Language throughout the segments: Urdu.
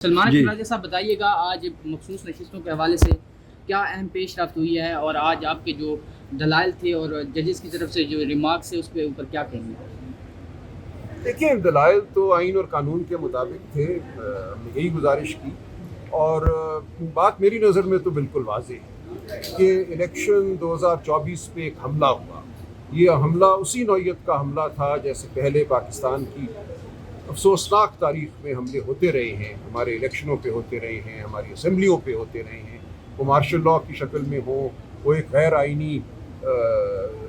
سلمان اقبال صاحب بتائیے گا، آج مخصوص نشستوں کے حوالے سے کیا اہم پیش رفت ہوئی ہے، اور آج آپ کے جو دلائل تھے اور ججز کی طرف سے جو ریمارکس ہے اس کے اوپر کیا کہیں گے؟ دیکھیں، دلائل تو آئین اور قانون کے مطابق تھے، ہم نے یہی گزارش کی، اور بات میری نظر میں تو بالکل واضح ہے کہ الیکشن 2024 پہ ایک حملہ ہوا۔ یہ حملہ اسی نوعیت کا حملہ تھا جیسے پہلے پاکستان کی افسوسناک تاریخ میں حملے ہوتے رہے ہیں، ہمارے الیکشنوں پہ ہوتے رہے ہیں، ہماری اسمبلیوں پہ ہوتے رہے ہیں، وہ مارشل لاء کی شکل میں ہو، وہ ایک غیر آئینی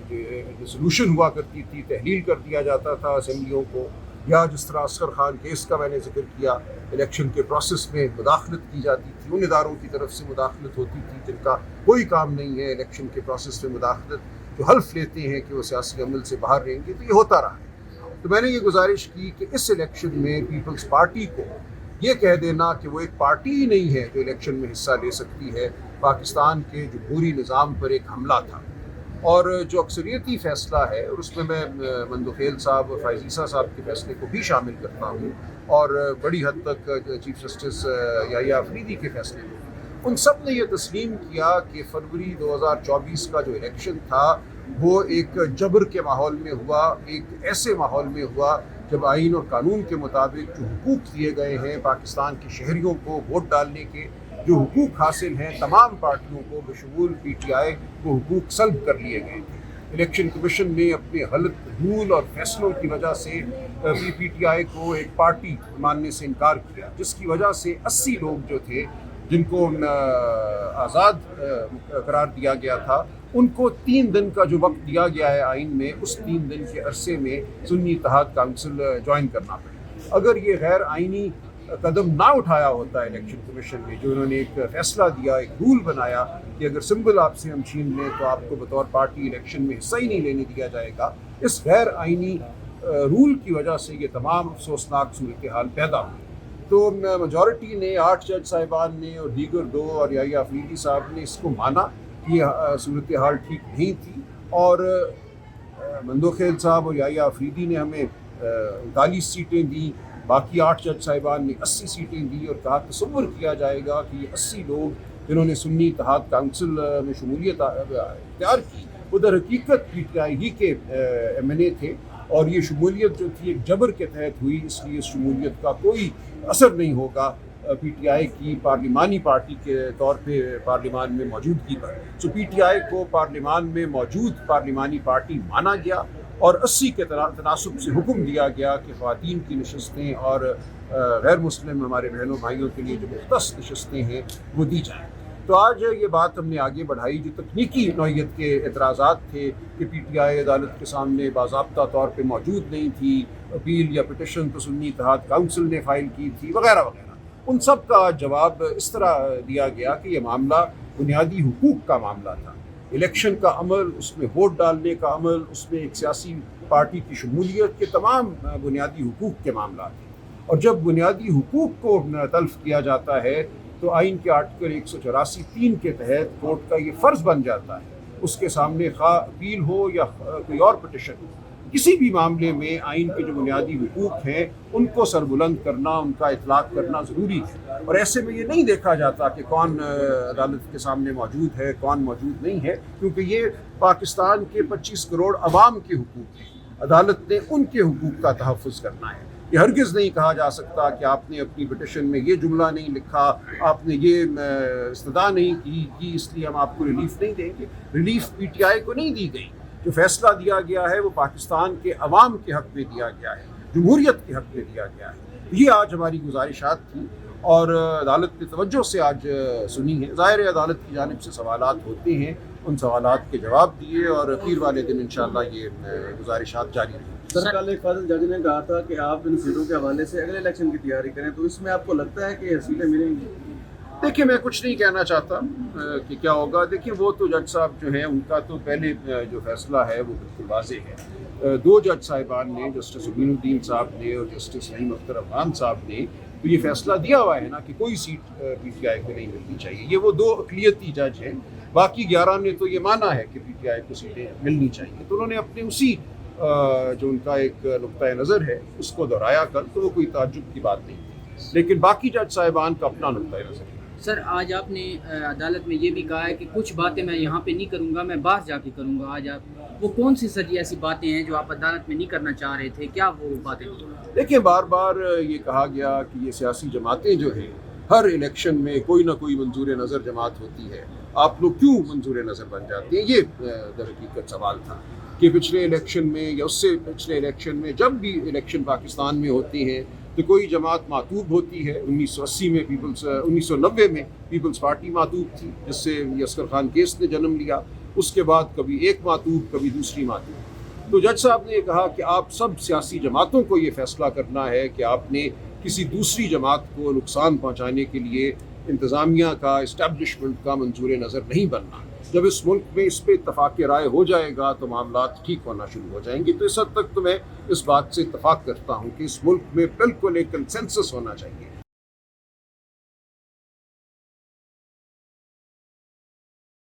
ریزولوشن ہوا کرتی تھی، تحلیل کر دیا جاتا تھا اسمبلیوں کو، یا جس طرح اصغر خان کیس کا میں نے ذکر کیا، الیکشن کے پروسیس میں مداخلت کی جاتی تھی، ان اداروں کی طرف سے مداخلت ہوتی تھی جن کا کوئی کام نہیں ہے الیکشن کے پروسیس میں مداخلت، جو حلف لیتے ہیں کہ وہ سیاسی عمل سے باہر رہیں گے، تو یہ ہوتا رہا ہے۔ تو میں نے یہ گزارش کی کہ اس الیکشن میں پیپلز پارٹی کو یہ کہہ دینا کہ وہ ایک پارٹی ہی نہیں ہے جو الیکشن میں حصہ لے سکتی ہے، پاکستان کے جمہوری نظام پر ایک حملہ تھا۔ اور جو اکثریتی فیصلہ ہے، اور اس میں مندوخیل صاحب اور فائز عیسیٰ صاحب کے فیصلے کو بھی شامل کرتا ہوں، اور بڑی حد تک چیف جسٹس یحییٰ آفریدی کے فیصلے کو، ان سب نے یہ تسلیم کیا کہ فروری 2024 کا جو الیکشن تھا وہ ایک جبر کے ماحول میں ہوا، ایک ایسے ماحول میں ہوا جب آئین اور قانون کے مطابق جو حقوق دیے گئے ہیں پاکستان کے شہریوں کو ووٹ ڈالنے کے، جو حقوق حاصل ہیں تمام پارٹیوں کو بشمول پی ٹی آئی کو حقوق سلب کر لیے گئے تھے۔ الیکشن کمیشن نے اپنے غلط رول اور فیصلوں کی وجہ سے پی ٹی آئی کو ایک پارٹی ماننے سے انکار کیا، جس کی وجہ سے 80 لوگ جو تھے جن کو آزاد قرار دیا گیا تھا، ان کو 3 دن کا جو وقت دیا گیا ہے آئین میں، اس 3 دن کے عرصے میں سنی اتحاد کونسل جوائن کرنا پڑے۔ اگر یہ غیر آئینی قدم نہ اٹھایا ہوتا الیکشن کمیشن نے، جو انہوں نے ایک فیصلہ دیا، ایک رول بنایا کہ اگر سمبل آپ سے ہم چھین لیں تو آپ کو بطور پارٹی الیکشن میں حصہ ہی نہیں لینے دیا جائے گا، اس غیر آئینی رول کی وجہ سے یہ تمام افسوسناک صورتحال پیدا ہوئی۔ تو میجورٹی نے، 8 جج صاحبان نے اور دیگر 2 اور یحییٰ آفریدی صاحب نے اس کو مانا کہ یہ صورتحال ٹھیک نہیں تھی، اور مندوخیل صاحب اور یحییٰ آفریدی نے ہمیں 39 سیٹیں دیں، باقی 8 جج صاحبان نے 80 سیٹیں دی، اور کہا تصور کیا جائے گا کہ یہ 80 لوگ جنہوں نے سنی اتحاد کونسل میں شمولیت اختیار کی، وہ در حقیقت پی ٹی آئی ہی کے ایم این اے تھے، اور یہ شمولیت جو تھی ایک جبر کے تحت ہوئی، اس لیے اس شمولیت کا کوئی اثر نہیں ہوگا پی ٹی آئی کی پارلیمانی پارٹی کے طور پہ پارلیمان میں موجودگی پر۔ سو پی ٹی آئی کو پارلیمان میں موجود پارلیمانی پارٹی مانا گیا، اور 80 کے تناسب سے حکم دیا گیا کہ خواتین کی نشستیں اور غیر مسلم ہمارے بہنوں بھائیوں کے لیے جو مختص نشستیں ہیں وہ دی جائیں۔ تو آج یہ بات ہم نے آگے بڑھائی، جو تکنیکی نوعیت کے اعتراضات تھے کہ پی ٹی آئی عدالت کے سامنے باضابطہ طور پہ موجود نہیں تھی، اپیل یا پٹیشن تو سنی اتحاد کونسل نے فائل کی تھی، وغیرہ وغیرہ، ان سب کا جواب اس طرح دیا گیا کہ یہ معاملہ بنیادی حقوق کا معاملہ تھا۔ الیکشن کا عمل، اس میں ووٹ ڈالنے کا عمل، اس میں ایک سیاسی پارٹی کی شمولیت کے تمام بنیادی حقوق کے معاملات ہیں، اور جب بنیادی حقوق کو تلف کیا جاتا ہے تو آئین کے آرٹیکل 184(3) کے تحت کورٹ کا یہ فرض بن جاتا ہے، اس کے سامنے خواہ اپیل ہو یا کوئی اور پٹیشن ہو، کسی بھی معاملے میں آئین کے جو بنیادی حقوق ہیں ان کو سربلند کرنا، ان کا اطلاق کرنا ضروری ہے، اور ایسے میں یہ نہیں دیکھا جاتا کہ کون عدالت کے سامنے موجود ہے، کون موجود نہیں ہے، کیونکہ یہ پاکستان کے 25 کروڑ عوام کے حقوق ہیں، عدالت نے ان کے حقوق کا تحفظ کرنا ہے۔ یہ ہرگز نہیں کہا جا سکتا کہ آپ نے اپنی پٹیشن میں یہ جملہ نہیں لکھا، آپ نے یہ استدعا نہیں کی، اس لیے ہم آپ کو ریلیف نہیں دیں گے۔ ریلیف پی ٹی آئی کو نہیں دی گئی، جو فیصلہ دیا گیا ہے وہ پاکستان کے عوام کے حق میں دیا گیا ہے، جمہوریت کے حق میں دیا گیا ہے۔ یہ آج ہماری گزارشات تھیں، اور عدالت نے توجہ سے آج سنی ہے۔ ظاہر ہے عدالت کی جانب سے سوالات ہوتے ہیں، ان سوالات کے جواب دیے، اور پیر والے دن انشاءاللہ یہ گزارشات جاری رہیں۔ سر، کل ایک فاضل جج نے کہا تھا کہ آپ ان سیٹوں کے حوالے سے اگلے الیکشن کی تیاری کریں، تو اس میں آپ کو لگتا ہے کہ یہ سیٹیں ملیں گی؟ دیکھیں، میں کچھ نہیں کہنا چاہتا کہ کیا ہوگا۔ دیکھیں، وہ تو جج صاحب جو ہیں ان کا تو پہلے جو فیصلہ ہے وہ بالکل واضح ہے۔ 2 جج صاحبان نے، جسٹس عبین الدین صاحب نے اور جسٹس نعیم اختر افغان صاحب نے، تو یہ فیصلہ دیا ہوا ہے نا کہ کوئی سیٹ پی ٹی آئی کو نہیں ملنی چاہیے۔ یہ وہ 2 اقلیتی جج ہیں، باقی 11 نے تو یہ مانا ہے کہ پی ٹی آئی کو سیٹیں ملنی چاہیے، تو انہوں نے اپنے اسی جو ان کا ایک نقطۂ نظر ہے اس کو دہرایا کل، تو وہ کوئی تعجب کی بات نہیں۔ لیکن باقی جج صاحبان کا اپنا نقطۂ نظر ہے۔ سر آج آپ نے عدالت میں یہ بھی کہا ہے کہ کچھ باتیں میں یہاں پہ نہیں کروں گا، میں باہر جا کے کروں گا۔ آج آپ وہ کون سی سر ایسی باتیں ہیں جو آپ عدالت میں نہیں کرنا چاہ رہے تھے؟ کیا وہ باتیں تھیں؟ دیکھیں، بار بار یہ کہا گیا کہ یہ سیاسی جماعتیں جو ہیں ہر الیکشن میں کوئی نہ کوئی منظور نظر جماعت ہوتی ہے، آپ لوگ کیوں منظور نظر بن جاتے ہیں؟ یہ در حقیقت سوال تھا کہ پچھلے الیکشن میں یا اس سے پچھلے الیکشن میں جب بھی الیکشن پاکستان میں ہوتی ہیں تو کوئی جماعت معطوب ہوتی ہے۔ 1980 میں 1990 میں پیپلز پارٹی معطوب تھی جس سے اصغر خان کیس نے جنم لیا، اس کے بعد کبھی ایک معطوب کبھی دوسری معطوب۔ تو جج صاحب نے یہ کہا کہ آپ سب سیاسی جماعتوں کو یہ فیصلہ کرنا ہے کہ آپ نے کسی دوسری جماعت کو نقصان پہنچانے کے لیے انتظامیہ کا، اسٹیبلشمنٹ کا منظور نظر نہیں بننا۔ جب اس ملک میں اس پہ اتفاق رائے ہو جائے گا تو معاملات ٹھیک ہونا شروع ہو جائیں گے۔ تو اس حد تک تو میں اس بات سے اتفاق کرتا ہوں کہ اس ملک میں بالکل ایک کنسنسس ہونا چاہیے